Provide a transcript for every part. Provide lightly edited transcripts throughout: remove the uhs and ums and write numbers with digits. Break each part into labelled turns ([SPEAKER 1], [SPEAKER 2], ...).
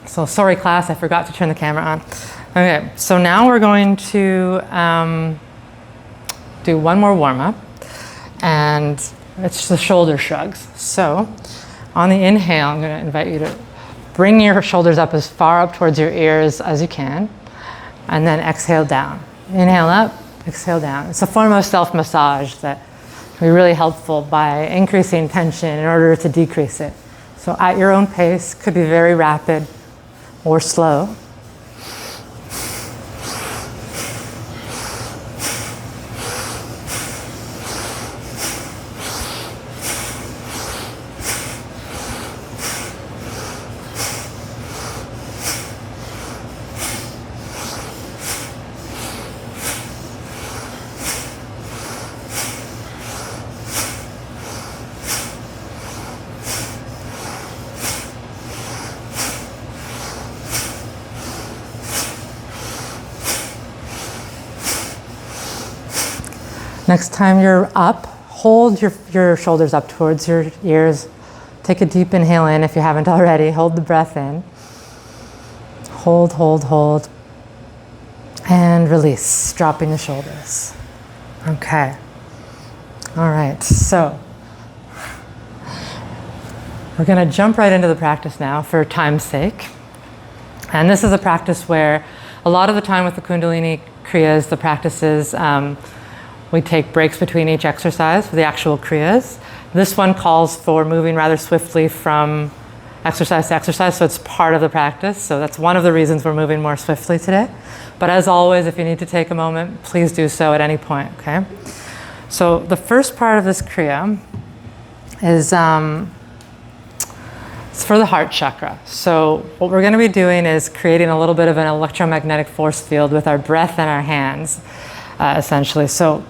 [SPEAKER 1] So sorry class, I forgot to turn the camera on. Okay, so now we're going to do one more warm-up, and it's the shoulder shrugs. So on the inhale, I'm going to invite you to bring your shoulders up as far up towards your ears as you can, and then exhale down. Inhale up, exhale down. It's a form of self-massage that can be really helpful by increasing tension in order to decrease it. So at your own pace, could be very rapid or slow. Next time you're up, hold your shoulders up towards your ears. Take a deep inhale in if you haven't already. Hold the breath in. Hold, hold, hold. And release, dropping the shoulders. Okay. All right, so we're going to jump right into the practice now for time's sake. And this is a practice where a lot of the time with the Kundalini Kriyas, the practices, we take breaks between each exercise for the actual Kriyas. This one calls for moving rather swiftly from exercise to exercise, so it's part of the practice. So that's one of the reasons we're moving more swiftly today. But as always, if you need to take a moment, please do so at any point, okay? So the first part of this Kriya is it's for the heart chakra. So what we're going to be doing is creating a little bit of an electromagnetic force field with our breath and our hands, essentially. So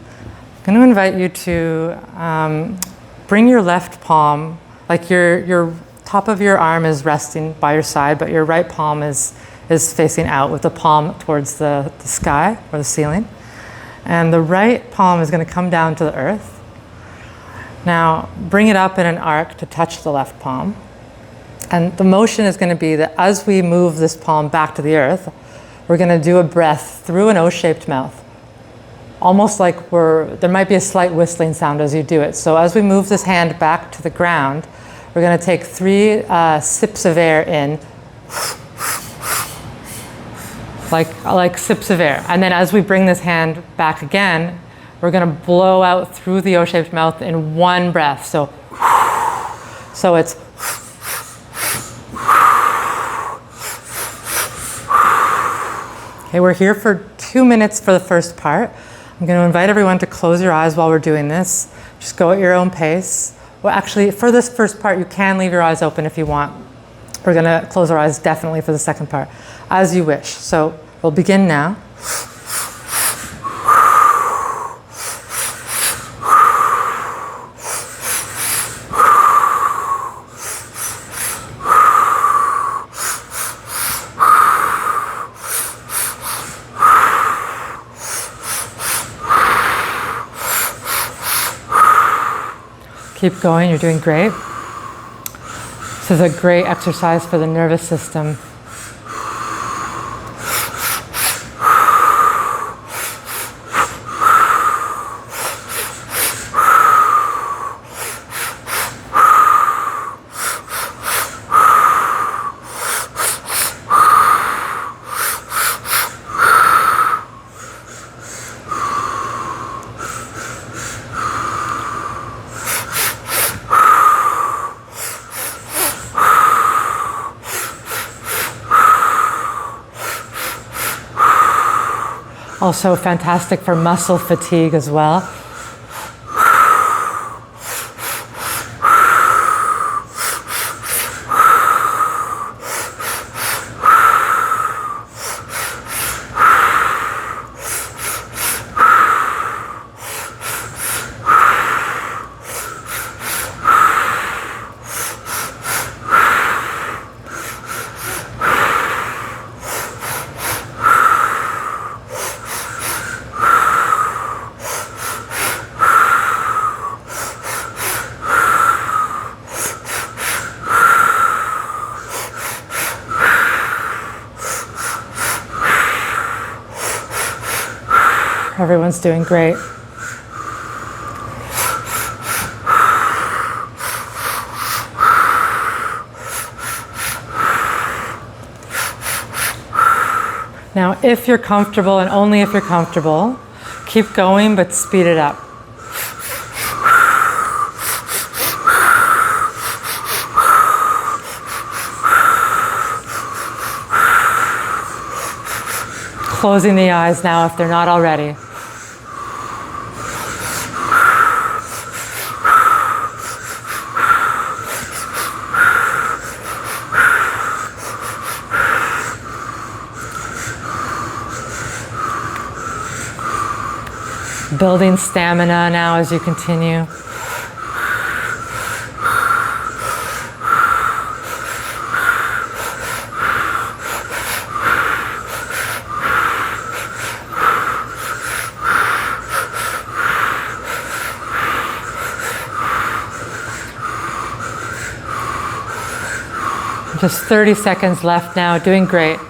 [SPEAKER 1] I'm going to invite you to bring your left palm, like your top of your arm is resting by your side, but your right palm is facing out with the palm towards the sky or the ceiling. And the right palm is going to come down to the earth. Now, bring it up in an arc to touch the left palm. And the motion is going to be that as we move this palm back to the earth, we're going to do a breath through an O-shaped mouth. Almost like there might be a slight whistling sound as you do it. So as we move this hand back to the ground, we're going to take 3 sips of air in, like sips of air. And then as we bring this hand back again, we're going to blow out through the O-shaped mouth in one breath. So it's okay, we're here for 2 minutes for the first part. I'm going to invite everyone to close your eyes while we're doing this. Just go at your own pace. Well, actually, for this first part, you can leave your eyes open if you want. We're going to close our eyes definitely for the second part, as you wish. So we'll begin now. Keep going, you're doing great. This is a great exercise for the nervous system. Also fantastic for muscle fatigue as well. Everyone's doing great. Now, if you're comfortable, and only if you're comfortable, keep going, but speed it up. Closing the eyes now if they're not already. Building stamina now as you continue. Just 30 seconds left now, doing great.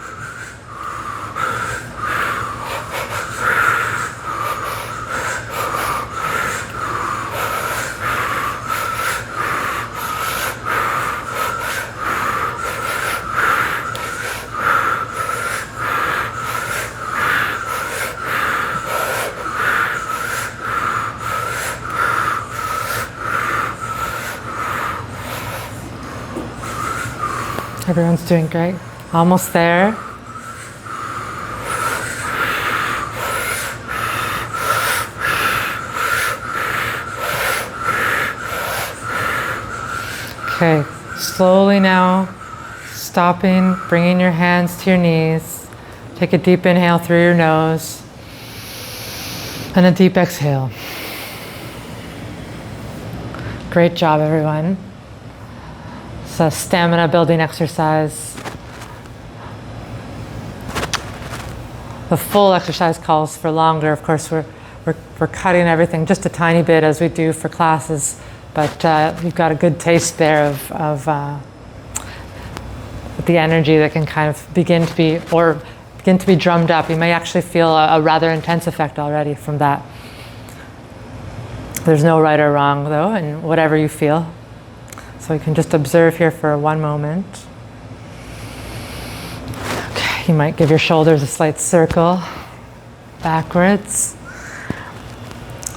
[SPEAKER 1] Everyone's doing great. Almost there. Okay, slowly now, stopping, bringing your hands to your knees. Take a deep inhale through your nose and a deep exhale. Great job, everyone. It's a stamina building exercise. The full exercise calls for longer. Of course, we're cutting everything just a tiny bit as we do for classes, but you've got a good taste there of the energy that can kind of begin to be drummed up. You may actually feel a rather intense effect already from that. There's no right or wrong, though, in whatever you feel. So you can just observe here for one moment. Okay, you might give your shoulders a slight circle backwards.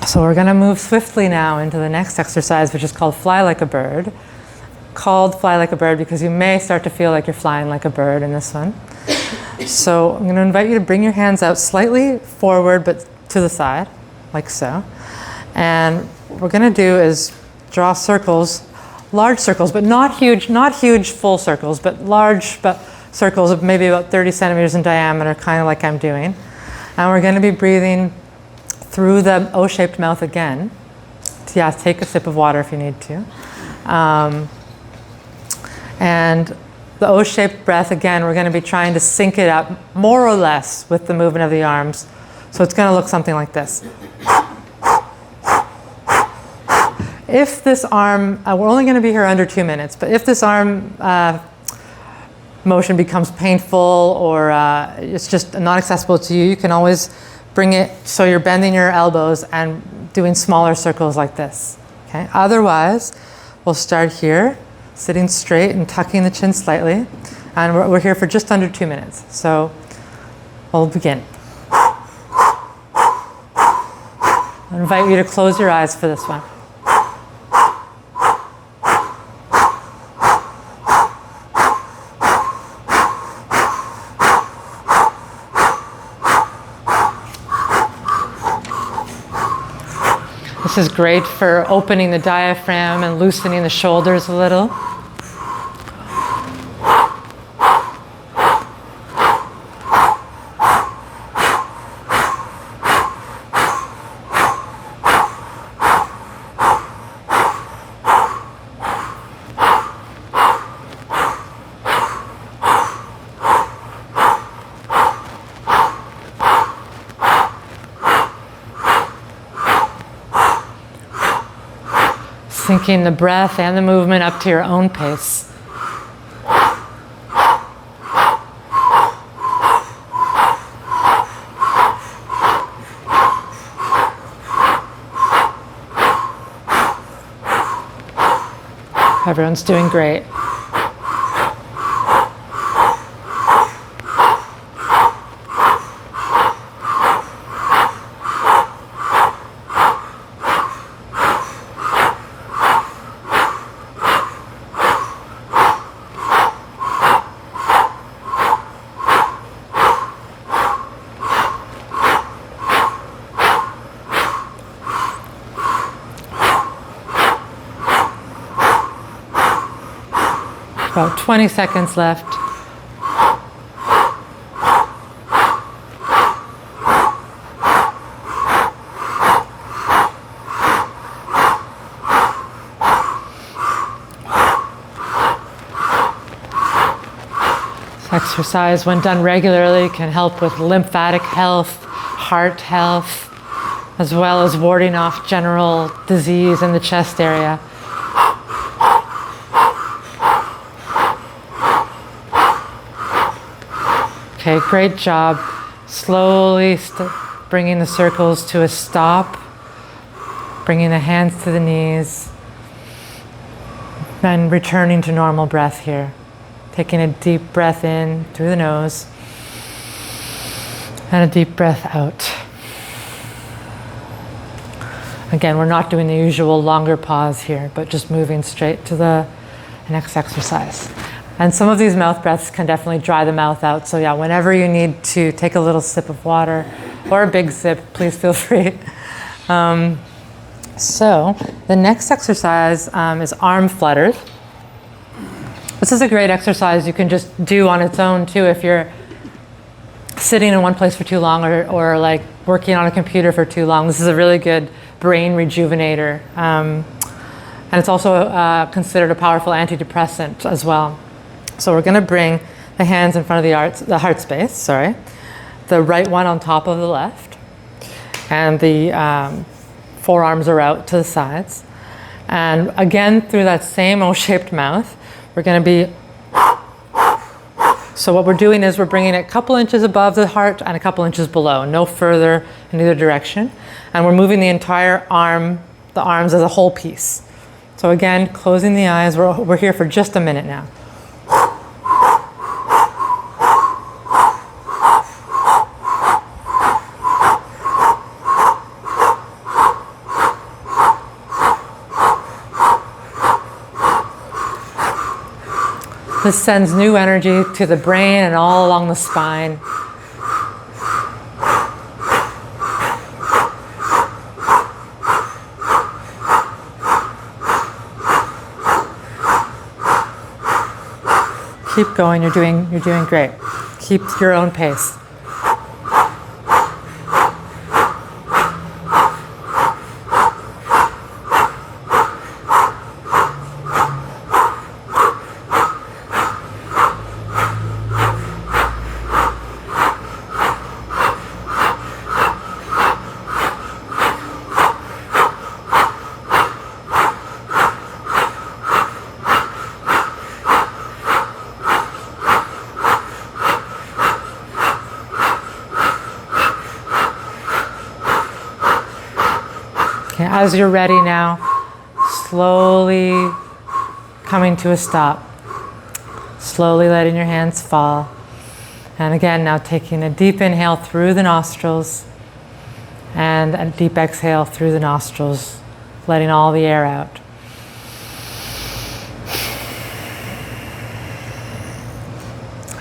[SPEAKER 1] So we're going to move swiftly now into the next exercise, which is called Fly Like a Bird. Called Fly Like a Bird because you may start to feel like you're flying like a bird in this one. So I'm going to invite you to bring your hands out slightly forward, but to the side, like so. And what we're going to do is draw circles, large circles, but not huge full circles, but large circles of maybe about 30 centimeters in diameter, kind of like I'm doing. And we're going to be breathing through the O-shaped mouth again. So yeah, take a sip of water if you need to. And the O-shaped breath, again, we're going to be trying to sync it up more or less with the movement of the arms. So it's going to look something like this. If this arm, we're only going to be here under 2 minutes, but if this arm motion becomes painful or it's just not accessible to you, you can always bring it so you're bending your elbows and doing smaller circles like this. Okay? Otherwise, we'll start here, sitting straight and tucking the chin slightly, and we're here for just under 2 minutes. So we'll begin. I invite you to close your eyes for this one. This is great for opening the diaphragm and loosening the shoulders a little. Syncing the breath and the movement up to your own pace. Everyone's doing great. About 20 seconds left. This exercise, when done regularly, can help with lymphatic health, heart health, as well as warding off general disease in the chest area. Okay, great job. Slowly bringing the circles to a stop, bringing the hands to the knees, and returning to normal breath here. Taking a deep breath in through the nose, and a deep breath out. Again, we're not doing the usual longer pause here, but just moving straight to the next exercise. And some of these mouth breaths can definitely dry the mouth out. So yeah, whenever you need to take a little sip of water or a big sip, please feel free. So the next exercise is arm flutters. This is a great exercise you can just do on its own too if you're sitting in one place for too long or like working on a computer for too long. This is a really good brain rejuvenator. And it's also considered a powerful antidepressant as well. So we're going to bring the hands in front of the heart space, the right one on top of the left, and the forearms are out to the sides. And again, through that same O-shaped mouth, we're going to be, so what we're doing is we're bringing it a couple inches above the heart and a couple inches below, no further in either direction. And we're moving the entire arm, the arms as a whole piece. So again, closing the eyes, we're here for just a minute now. This sends new energy to the brain and all along the spine. Keep going, you're doing great. Keep your own pace. As you're ready now, slowly coming to a stop. Slowly letting your hands fall. And again, now taking a deep inhale through the nostrils and a deep exhale through the nostrils, letting all the air out.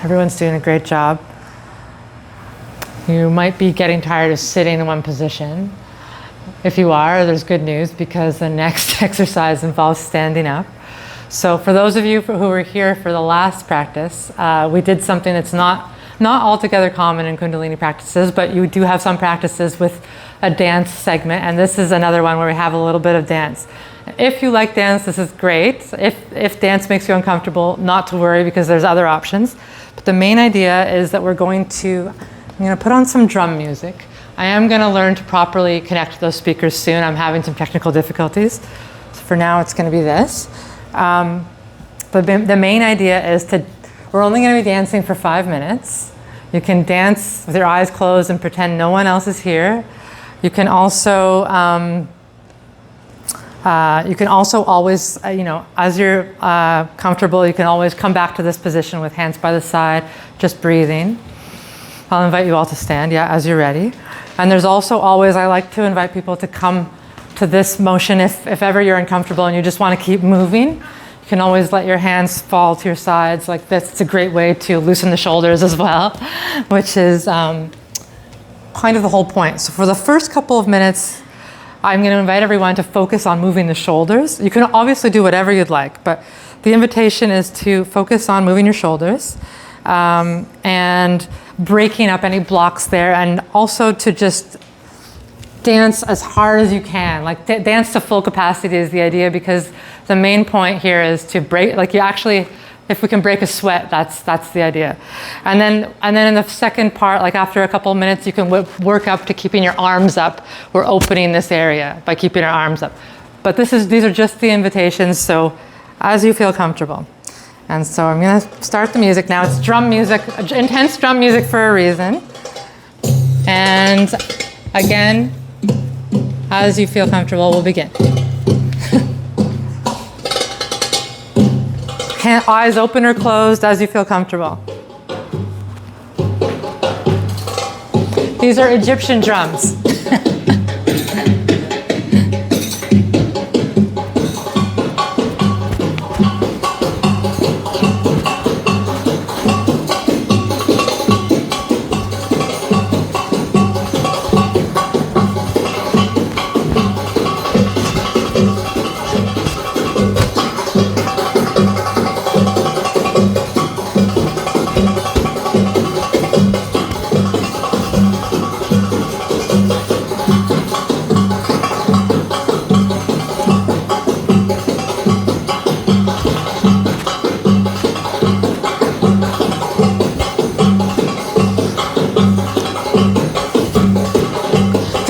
[SPEAKER 1] Everyone's doing a great job. You might be getting tired of sitting in one position. If you are, there's good news because the next exercise involves standing up. So for those of you who were here for the last practice, we did something that's not altogether common in Kundalini practices, but you do have some practices with a dance segment, and this is another one where we have a little bit of dance. If you like dance, this is great. If dance makes you uncomfortable, not to worry because there's other options. But the main idea is that I'm going to put on some drum music. I am going to learn to properly connect those speakers soon. I'm having some technical difficulties. So for now, it's going to be this. But the main idea is we're only going to be dancing for 5 minutes. You can dance with your eyes closed and pretend no one else is here. You can also You can also always, as you're comfortable, you can always come back to this position with hands by the side, just breathing. I'll invite you all to stand, as you're ready. And there's also always, I like to invite people to come to this motion if ever you're uncomfortable and you just want to keep moving. You can always let your hands fall to your sides like this. It's a great way to loosen the shoulders as well, which is kind of the whole point. So for the first couple of minutes, I'm going to invite everyone to focus on moving the shoulders. You can obviously do whatever you'd like, but the invitation is to focus on moving your shoulders and breaking up any blocks there, and also to just dance as hard as you can. Like dance to full capacity is the idea, because the main point here is to break, like you actually, if we can break a sweat, that's the idea. And then in the second part, like after a couple of minutes, you can work up to keeping your arms up. We're opening this area by keeping our arms up. But these are just the invitations, so as you feel comfortable. And so I'm going to start the music now. It's drum music, intense drum music for a reason. And again, as you feel comfortable, we'll begin. Eyes open or closed as you feel comfortable. These are Egyptian drums.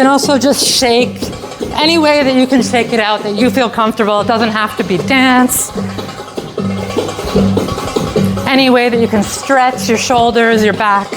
[SPEAKER 1] Also just shake any way that you can shake it out, that you feel comfortable. It doesn't have to be dance. Any way that you can stretch your shoulders, your back.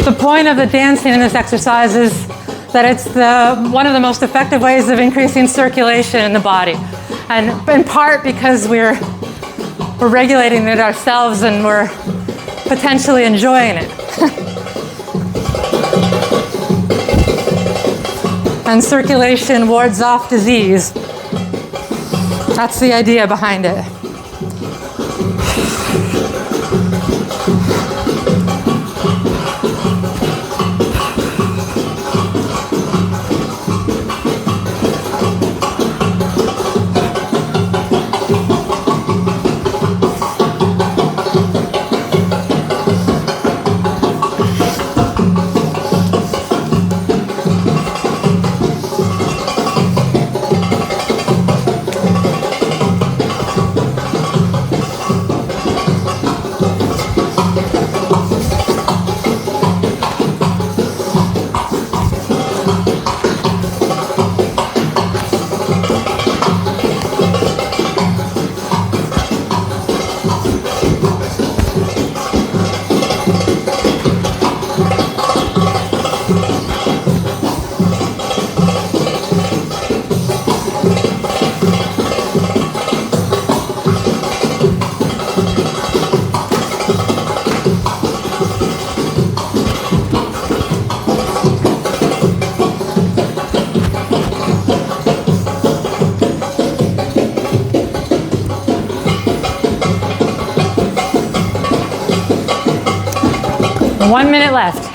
[SPEAKER 1] The point of the dancing in this exercise is that it's one of the most effective ways of increasing circulation in the body. And in part because we're regulating it ourselves and we're potentially enjoying it. And circulation wards off disease. That's the idea behind it. 1 minute left.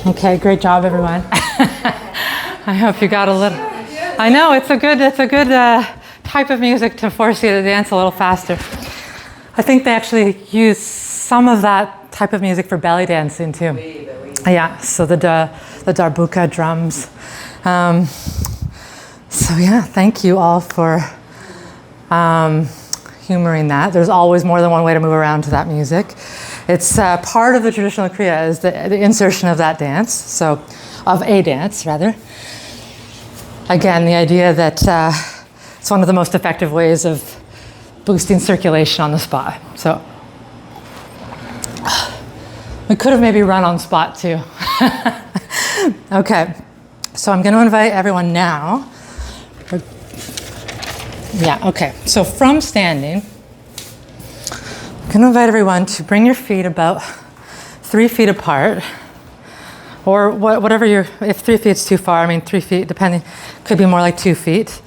[SPEAKER 1] Okay, great job, everyone. I hope you got a little. I know it's a good type of music to force you to dance a little faster. I think they actually use some of that type of music for belly dancing too. Yeah, so the darbuka drums. So yeah, thank you all for humoring that. There's always more than one way to move around to that music. It's part of the traditional Kriya is the insertion of that dance, so of a dance rather. Again, the idea that it's one of the most effective ways of boosting circulation on the spot. So we could have maybe run on spot too. Okay, so I'm going to invite everyone now. Yeah, okay, so from standing, I'm going to invite everyone to bring your feet about 3 feet apart, or whatever if 3 feet is too far, I mean 3 feet, depending, could be more like 2 feet.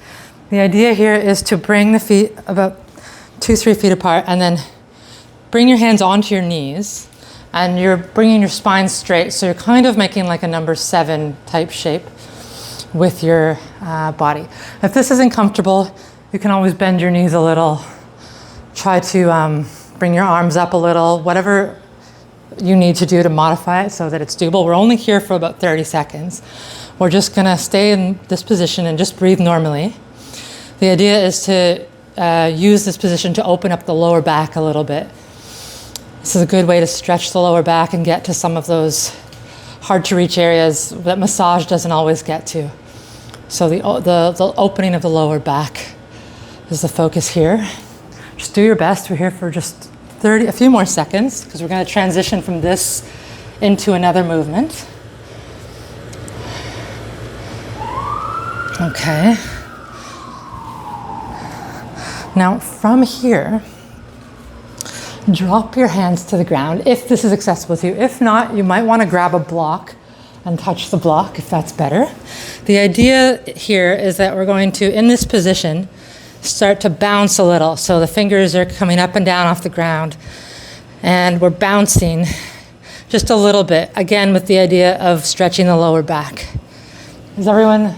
[SPEAKER 1] The idea here is to bring the feet about 2-3 feet apart, and then bring your hands onto your knees, and you're bringing your spine straight, so you're kind of making like a number 7 type shape with your body. If this isn't comfortable, you can always bend your knees a little, try to bring your arms up a little, whatever you need to do to modify it so that it's doable. We're only here for about 30 seconds. We're just gonna stay in this position and just breathe normally. The idea is to use this position to open up the lower back a little bit. This is a good way to stretch the lower back and get to some of those hard to reach areas that massage doesn't always get to. So the opening of the lower back is the focus here. Just do your best. We're here for just a few more seconds, because we're going to transition from this into another movement. Okay. Now from here, drop your hands to the ground if this is accessible to you. If not, you might want to grab a block and touch the block if that's better. The idea here is that we're going to, in this position, start to bounce a little. So the fingers are coming up and down off the ground, and we're bouncing just a little bit, again with the idea of stretching the lower back. Is everyone,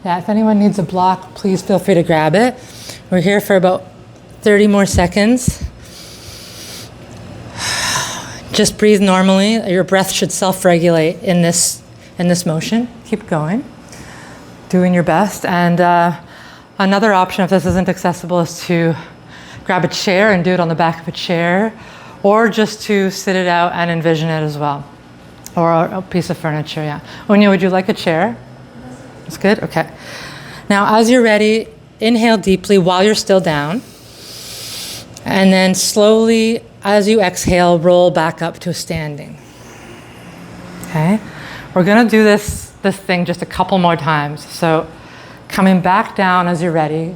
[SPEAKER 1] yeah, if anyone needs a block, please feel free to grab it. We're here for about 30 more seconds. Just breathe normally. Your breath should self-regulate in this motion. Keep going, doing your best. And another option, if this isn't accessible, is to grab a chair and do it on the back of a chair, or just to sit it out and envision it as well, or a piece of furniture. Yeah. Unya, would you like a chair? That's good. Okay. Now, as you're ready, inhale deeply while you're still down, and then slowly, as you exhale, roll back up to a standing. Okay. We're gonna do this thing just a couple more times. So, coming back down as you're ready,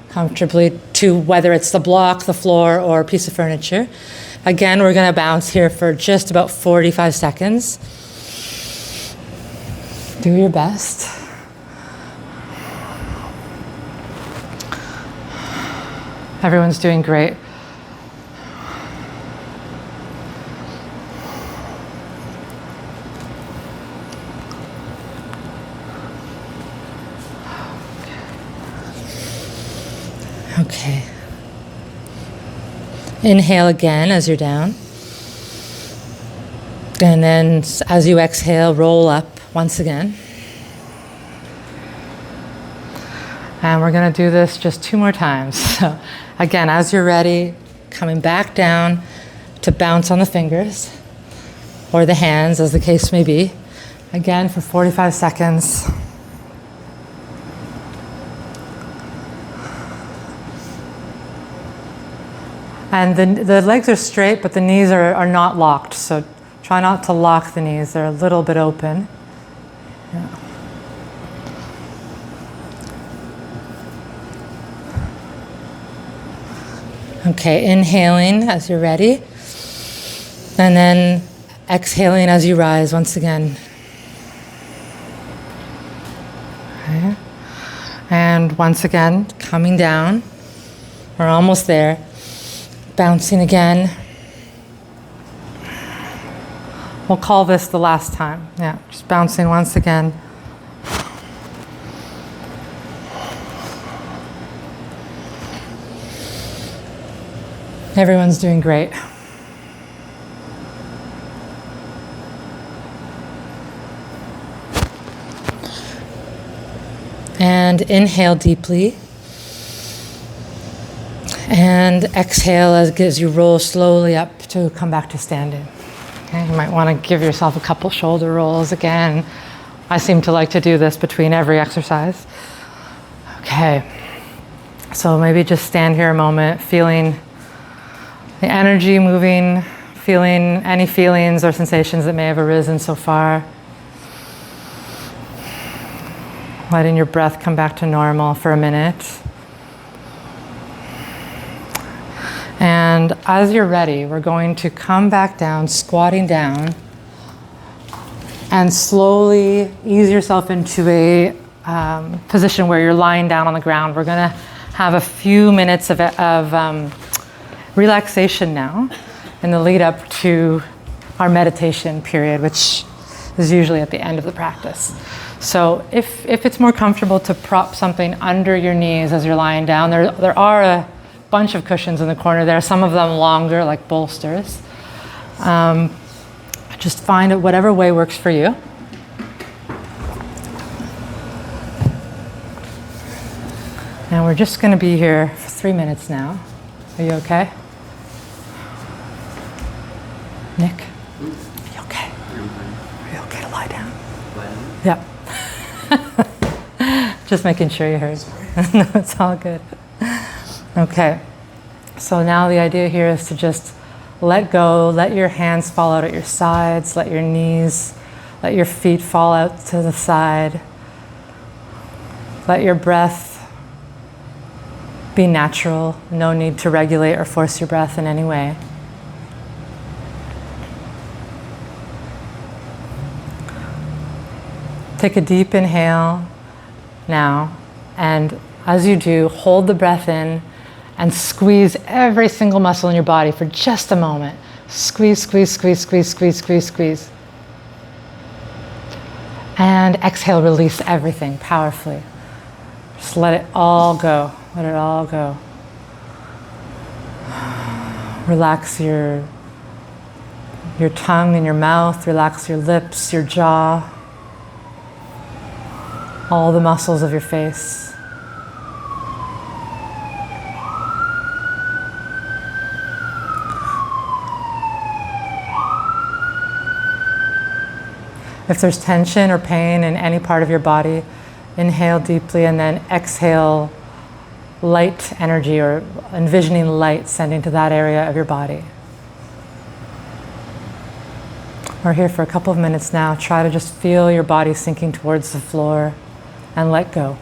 [SPEAKER 1] comfortably, to whether it's the block, the floor, or a piece of furniture. Again, we're going to bounce here for just about 45 seconds. Do your best. Everyone's doing great. Okay. Inhale again as you're down. And then as you exhale, roll up once again. And we're going to do this just 2 more times. So again, as you're ready, coming back down to bounce on the fingers or the hands, as the case may be. Again, for 45 seconds. And the legs are straight, but the knees are not locked. So try not to lock the knees. They're a little bit open. Yeah. Okay, inhaling as you're ready. And then exhaling as you rise once again. Okay. And once again, coming down. We're almost there. Bouncing again. We'll call this the last time. Yeah, just bouncing once again. Everyone's doing great. And inhale deeply. And exhale as you roll slowly up to come back to standing. Okay, you might want to give yourself a couple shoulder rolls again. I seem to like to do this between every exercise. Okay, so maybe just stand here a moment, feeling the energy moving, feeling any feelings or sensations that may have arisen so far. Letting your breath come back to normal for a minute. And as you're ready, we're going to come back down, squatting down, and slowly ease yourself into a position where you're lying down on the ground. We're going to have a few minutes of relaxation now in the lead up to our meditation period, which is usually at the end of the practice. So if it's more comfortable to prop something under your knees as you're lying down, there are a bunch of cushions in the corner there, some of them longer, like bolsters. Just find it whatever way works for you. And we're just going to be here for 3 minutes now. Are you okay? Nick? Are you okay? Are you okay to lie down? Yeah. Just making sure you heard. No, it's all good. Okay, so now the idea here is to just let go, let your hands fall out at your sides, let your knees, let your feet fall out to the side. Let your breath be natural, no need to regulate or force your breath in any way. Take a deep inhale now, and as you do, hold the breath in and squeeze every single muscle in your body for just a moment. Squeeze, squeeze, squeeze, squeeze, squeeze, squeeze, squeeze. And exhale, release everything powerfully. Just let it all go. Let it all go. Relax your tongue and your mouth. Relax your lips, your jaw. All the muscles of your face. If there's tension or pain in any part of your body, inhale deeply and then exhale light energy, or envisioning light sending to that area of your body. We're here for a couple of minutes now. Try to just feel your body sinking towards the floor and let go.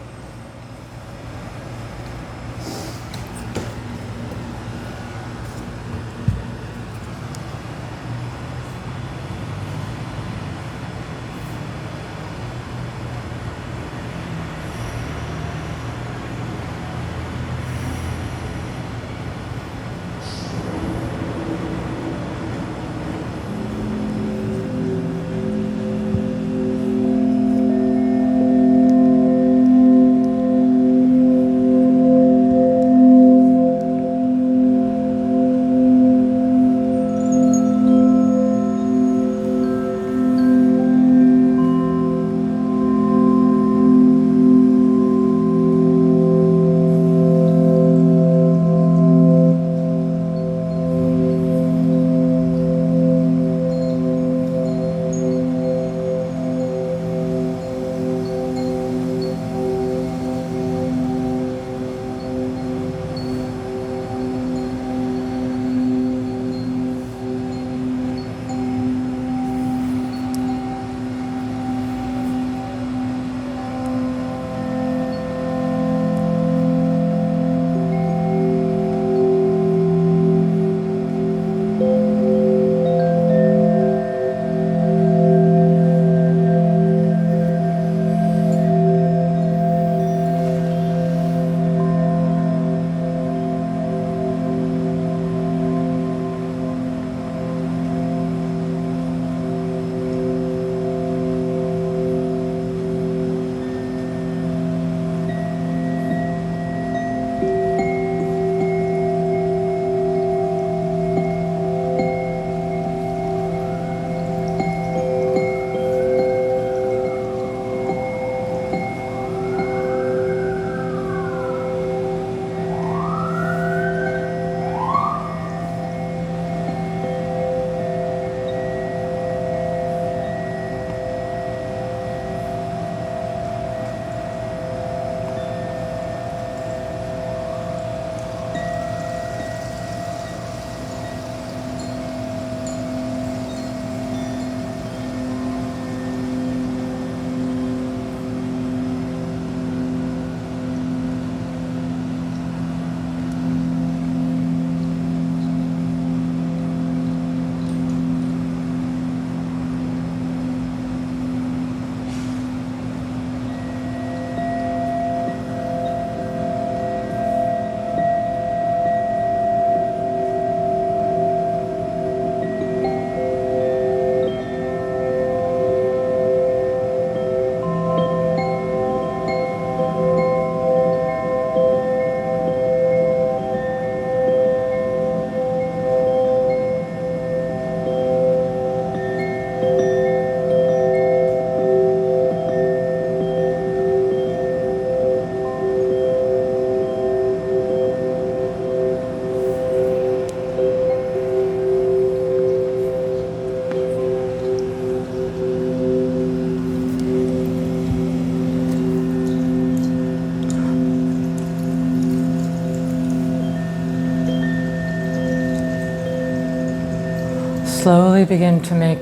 [SPEAKER 1] slowly begin to make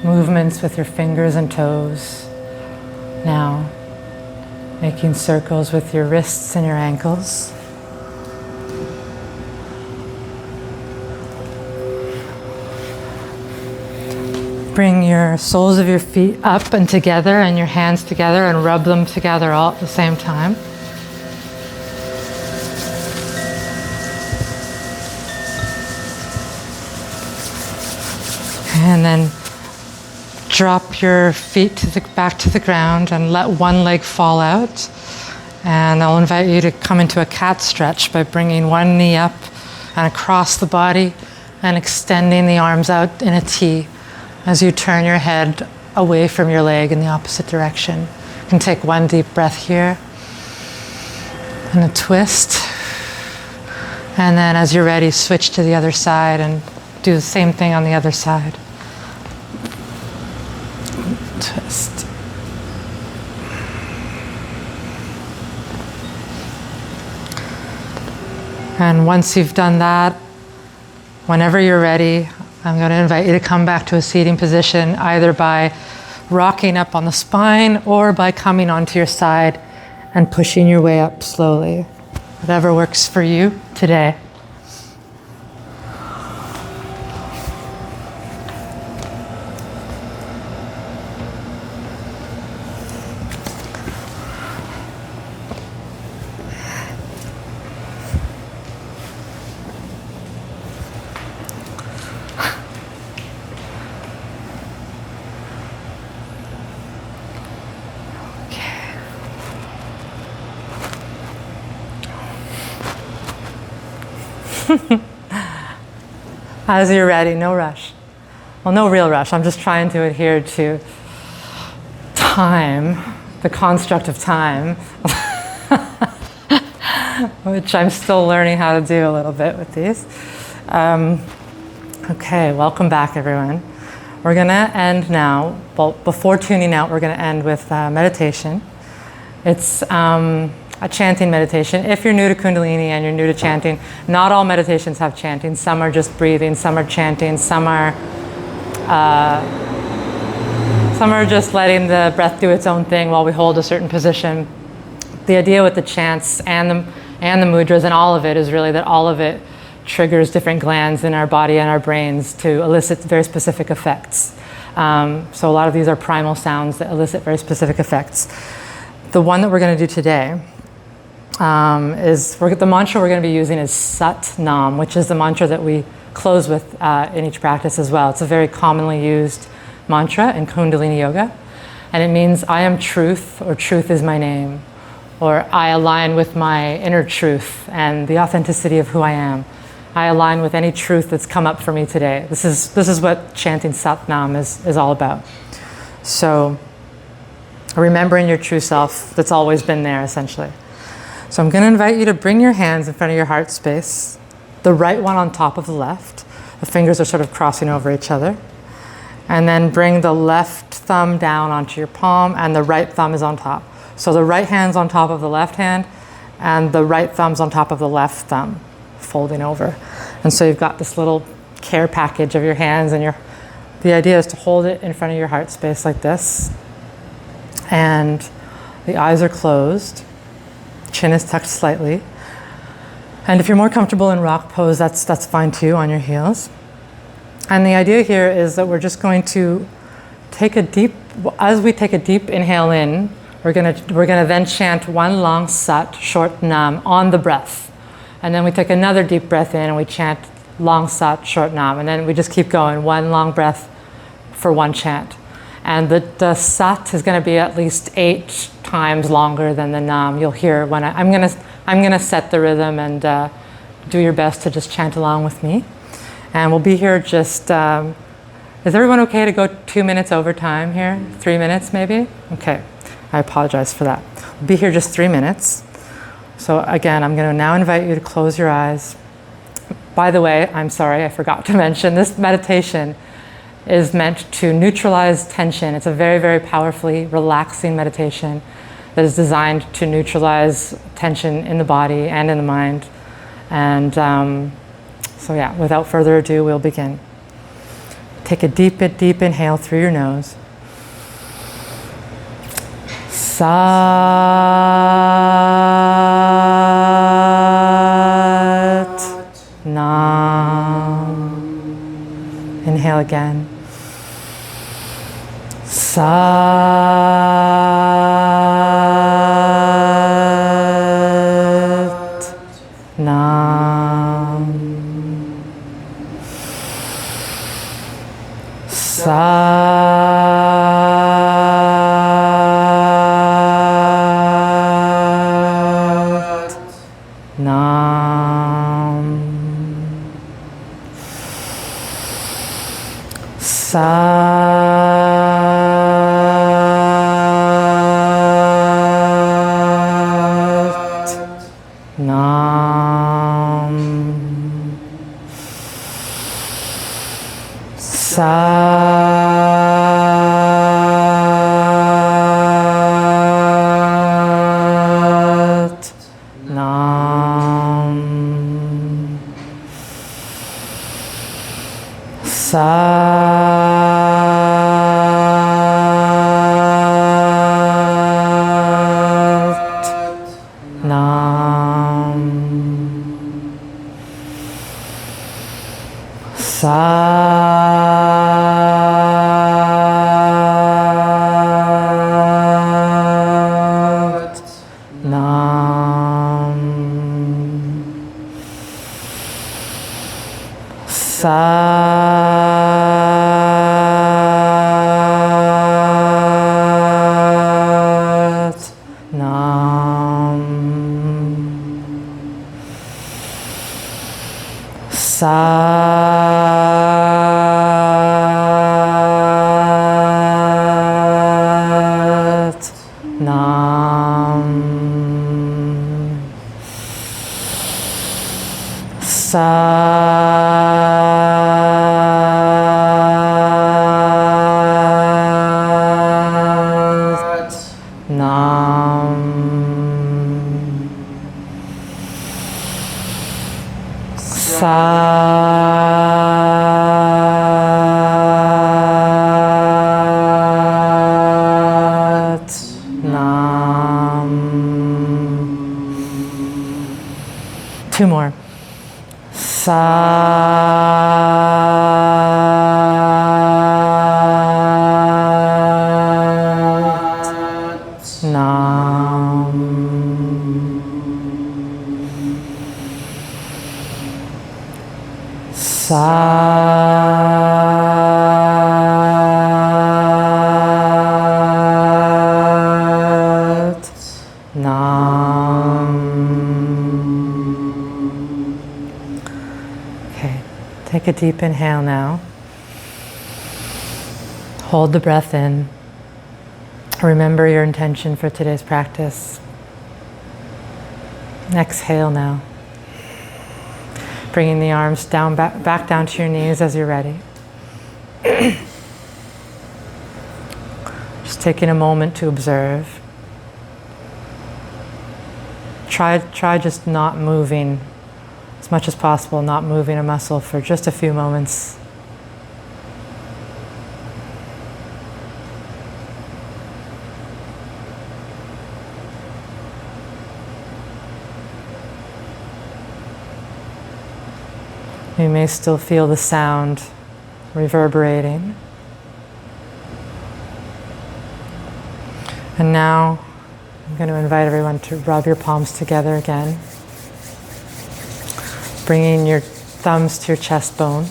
[SPEAKER 1] movements with your fingers and toes. Now, making circles with your wrists and your ankles. Bring your soles of your feet up and together and your hands together and rub them together all at the same time. And then drop your feet back to the ground and let one leg fall out. And I'll invite you to come into a cat stretch by bringing one knee up and across the body and extending the arms out in a T as you turn your head away from your leg in the opposite direction. You can take one deep breath here and a twist. And then as you're ready, switch to the other side and do the same thing on the other side. Twist. And once you've done that, whenever you're ready, I'm going to invite you to come back to a seating position, either by rocking up on the spine or by coming onto your side and pushing your way up slowly. Whatever works for you today. As you're ready, no rush. Well, no real rush. I'm just trying to adhere to time, the construct of time, which I'm still learning how to do a little bit with these. Okay, welcome back, everyone. We're going to end now. Well, before tuning out, we're going to end with meditation. It's a chanting meditation. If you're new to Kundalini and you're new to chanting, not all meditations have chanting. Some are just breathing, some are chanting, some are just letting the breath do its own thing while we hold a certain position. The idea with the chants and the mudras and all of it is really that all of it triggers different glands in our body and our brains to elicit very specific effects. So a lot of these are primal sounds that elicit very specific effects. The one that we're going to do today the mantra we're going to be using is Sat Nam, which is the mantra that we close with in each practice as well. It's a very commonly used mantra in Kundalini Yoga, and it means I am truth, or truth is my name, or I align with my inner truth and the authenticity of who I am. I align with any truth that's come up for me today. This is what chanting Sat Nam is all about. So remembering your true self that's always been there, essentially. So I'm going to invite you to bring your hands in front of your heart space, the right one on top of the left. The fingers are sort of crossing over each other. And then bring the left thumb down onto your palm and the right thumb is on top. So the right hand's on top of the left hand and the right thumb's on top of the left thumb, folding over. And so you've got this little care package of your hands, and the idea is to hold it in front of your heart space like this. And the eyes are closed. Chin is tucked slightly. And if you're more comfortable in rock pose, that's fine too, on your heels. And the idea here is that we're just going to as we take a deep inhale in, we're gonna then chant one long Sat, short Nam on the breath. And then we take another deep breath in and we chant long Sat, short Nam. And then we just keep going, one long breath for one chant. And the Sat is going to be at least 8 times longer than the Nam. You'll hear when I'm going to set the rhythm, and do your best to just chant along with me. And we'll be here just, is everyone okay to go 2 minutes over time here? 3 minutes maybe? Okay, I apologize for that. We'll be here just 3 minutes. So again, I'm going to now invite you to close your eyes. By the way, I'm sorry, I forgot to mention, this meditation is meant to neutralize tension. It's a very, very powerfully relaxing meditation that is designed to neutralize tension in the body and in the mind. And so yeah, without further ado, we'll begin. take a deep inhale through your nose. Sat Nam. Inhale again. Sat Nam. Sat Nam. Sat Nam. Sat Nam. Sat Nam. Sat Nam. Sat Nam. Sat Nam. Sat Nam. Sat Nam. Two more. Sat Nam. Sat Nam. Okay, take a deep inhale now. Hold the breath in. Remember your intention for today's practice. Exhale now. Bringing the arms down, back down to your knees as you're ready. Just taking a moment to observe. Try just not moving as much as possible, not moving a muscle for just a few moments. You may still feel the sound reverberating. And now I'm going to invite everyone to rub your palms together again, bringing your thumbs to your chest bone.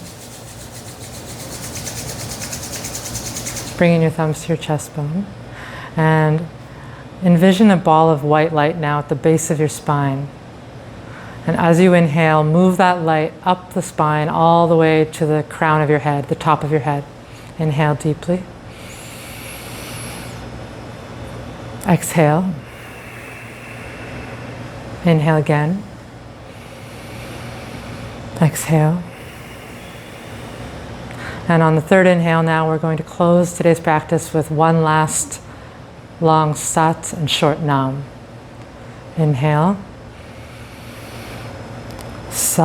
[SPEAKER 1] Bringing your thumbs to your chest bone. And envision a ball of white light now at the base of your spine. And as you inhale, move that light up the spine all the way to the crown of your head, the top of your head. Inhale deeply. Exhale. Inhale again. Exhale. And on the third inhale now, we're going to close today's practice with one last long sat and short nam. Inhale. Sat.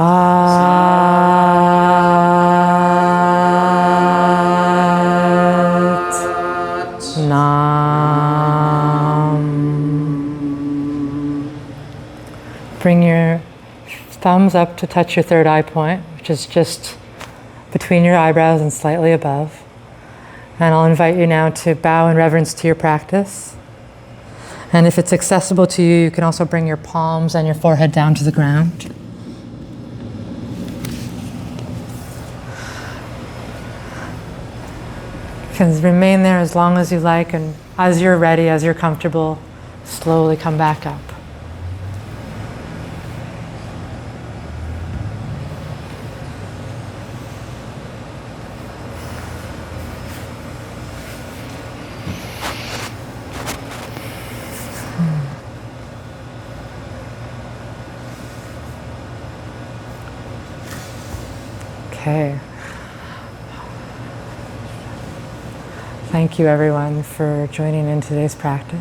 [SPEAKER 1] thumbs up to touch your third eye point, which is just between your eyebrows and slightly above. And I'll invite you now to bow in reverence to your practice. And if it's accessible to you, you can also bring your palms and your forehead down to the ground. You can remain there as long as you like, and as you're ready, as you're comfortable, slowly come back up. Okay. Thank you everyone for joining in today's practice.